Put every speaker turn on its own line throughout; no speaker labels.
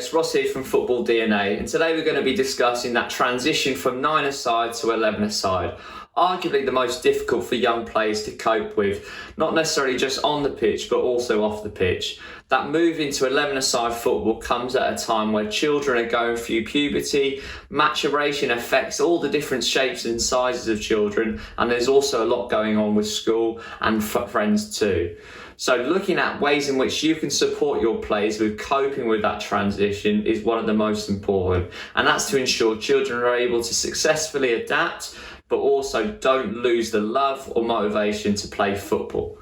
it's Ross here from Football DNA, and today we're going to be discussing that transition from 9-a-side to 11-a-side. Arguably the most difficult for young players to cope with, not necessarily just on the pitch but also off the pitch. That move into 11-a-side football comes at a time where children are going through puberty, maturation affects all the different shapes and sizes of children, and there's also a lot going on with school and friends too. So looking at ways in which you can support your players with coping with that transition is one of the most important, and that's to ensure children are able to successfully adapt but also don't lose the love or motivation to play football.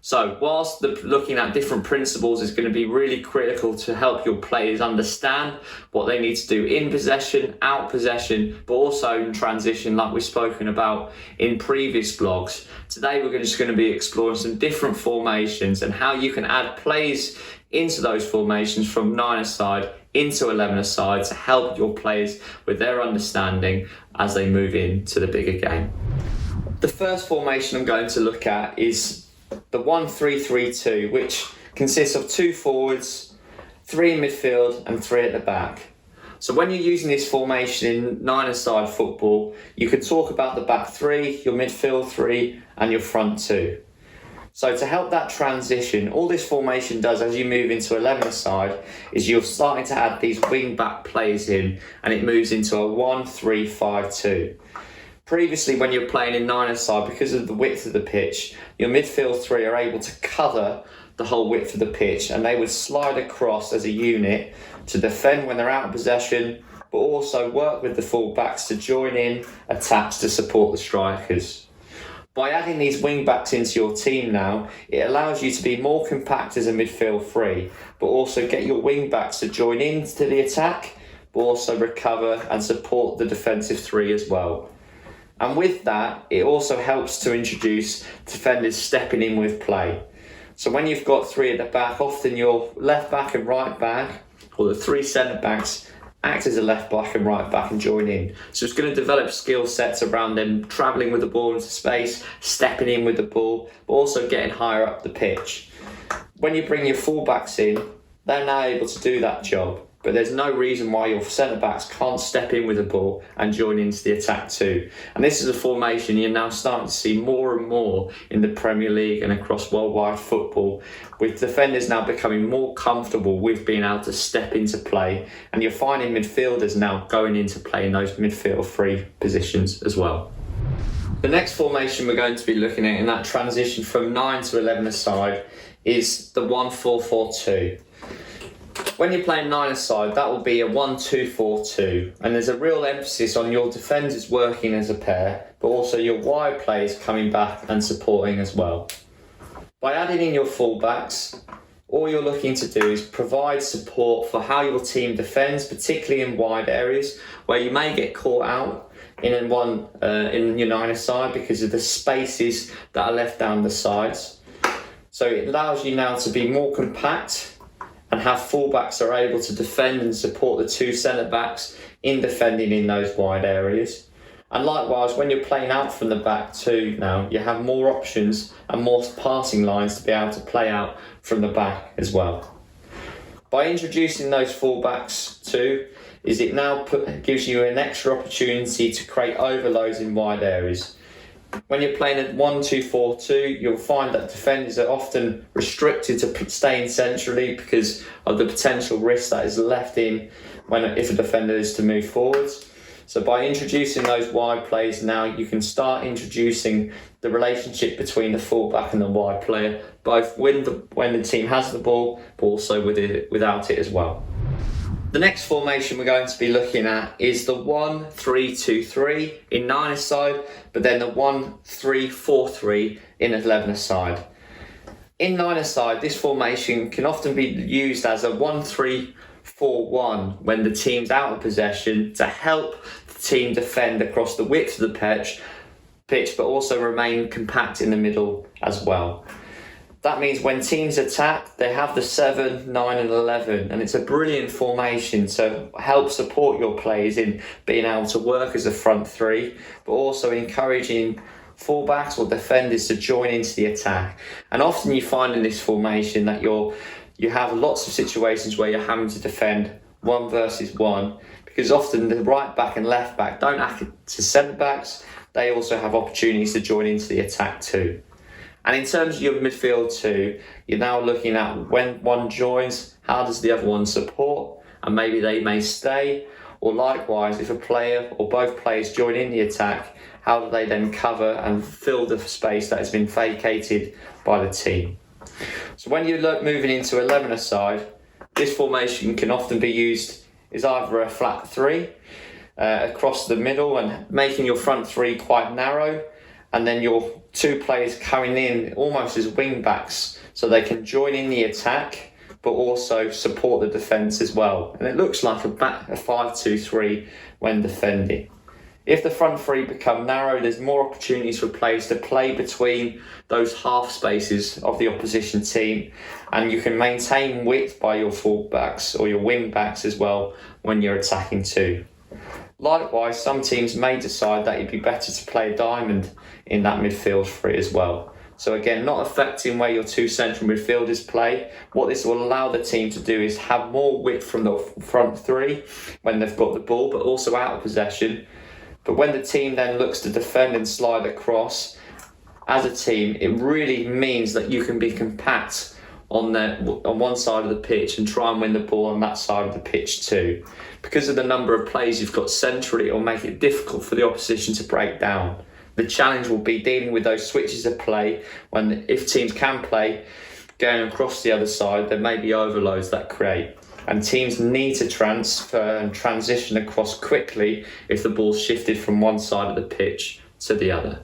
So whilst looking at different principles is going to be really critical to help your players understand what they need to do in possession, out possession, but also in transition like we've spoken about in previous vlogs, today we're just going to be exploring some different formations and how you can add plays into those formations from 9-a-side into 11-a-side to help your players with their understanding as they move into the bigger game. The first formation I'm going to look at is the 1-3-3-2, which consists of 2 forwards, 3 in midfield and 3 at the back. So when you're using this formation in 9-a-side football, you can talk about the back 3, your midfield 3 and your front 2. So to help that transition, all this formation does as you move into 11-a-side is you're starting to add these wing back plays in, and it moves into a 1-3-5-2. Previously, when you're playing in 9-a-side, because of the width of the pitch, your midfield 3 are able to cover the whole width of the pitch, and they would slide across as a unit to defend when they're out of possession, but also work with the full-backs to join in attacks to support the strikers. By adding these wing-backs into your team now, it allows you to be more compact as a midfield 3, but also get your wing-backs to join into the attack, but also recover and support the defensive 3 as well. And with that, it also helps to introduce defenders stepping in with play. So when you've got 3 at the back, often your left back and right back, or the 3 centre backs, act as a left back and right back and join in. So it's going to develop skill sets around them travelling with the ball into space, stepping in with the ball, but also getting higher up the pitch. When you bring your full-backs in, they're now able to do that job. But there's no reason why your centre-backs can't step in with the ball and join into the attack too. And this is a formation you're now starting to see more and more in the Premier League and across worldwide football, with defenders now becoming more comfortable with being able to step into play. And you're finding midfielders now going into play in those midfield 3 positions as well. The next formation we're going to be looking at in that transition from 9 to 11-a-side is the 1-4-4-2. When you're playing 9-a-side, that will be a 1-2-4-2, and there's a real emphasis on your defenders working as a pair, but also your wide players coming back and supporting as well. By adding in your full-backs, all you're looking to do is provide support for how your team defends, particularly in wide areas where you may get caught out in your 9-a-side because of the spaces that are left down the sides. So it allows you now to be more compact and have full-backs are able to defend and support the 2 centre-backs in defending in those wide areas. And likewise, when you're playing out from the back too now, you have more options and more passing lines to be able to play out from the back as well. By introducing those full-backs too, it now gives you an extra opportunity to create overloads in wide areas. When you're playing a 1-2-4-2, you'll find that defenders are often restricted to staying centrally because of the potential risk that is left in if a defender is to move forwards. So by introducing those wide plays now, you can start introducing the relationship between the fullback and the wide player, both when the team has the ball, but also without it as well. The next formation we're going to be looking at is the 1-3-2-3 in 9-a-side, but then the 1-3-4-3 in 11-a-side. In 9-a-side, this formation can often be used as a 1-3-4-1 when the team's out of possession to help the team defend across the width of the pitch, but also remain compact in the middle as well. That means when teams attack, they have the 7, 9 and 11, and it's a brilliant formation to help support your players in being able to work as a front 3, but also encouraging fullbacks or defenders to join into the attack. And often you find in this formation that you have lots of situations where you're having to defend 1 versus 1, because often the right back and left back don't act as centre backs. They also have opportunities to join into the attack too. And in terms of your midfield too, you're now looking at when one joins, how does the other one support, and maybe they may stay. Or likewise, if a player or both players join in the attack, how do they then cover and fill the space that has been vacated by the team? So when you're moving into 11-a-side, this formation can often be used as either a flat 3 across the middle and making your front 3 quite narrow, and then your 2 players coming in almost as wing backs so they can join in the attack but also support the defence as well. And it looks like a 5-2-3 when defending. If the front 3 become narrow, there's more opportunities for players to play between those half spaces of the opposition team, and you can maintain width by your full-backs or your wing-backs as well when you're attacking too. Likewise, some teams may decide that it'd be better to play a diamond in that midfield 3 as well. So again, not affecting where your 2 central midfielders play. What this will allow the team to do is have more width from the front 3 when they've got the ball, but also out of possession. But when the team then looks to defend and slide across, as a team, it really means that you can be compact on one side of the pitch and try and win the ball on that side of the pitch too. Because of the number of players you've got centrally, it'll make it difficult for the opposition to break down. The challenge will be dealing with those switches of play when, if teams can play, going across the other side, there may be overloads that create. And teams need to transfer and transition across quickly if the ball's shifted from one side of the pitch to the other.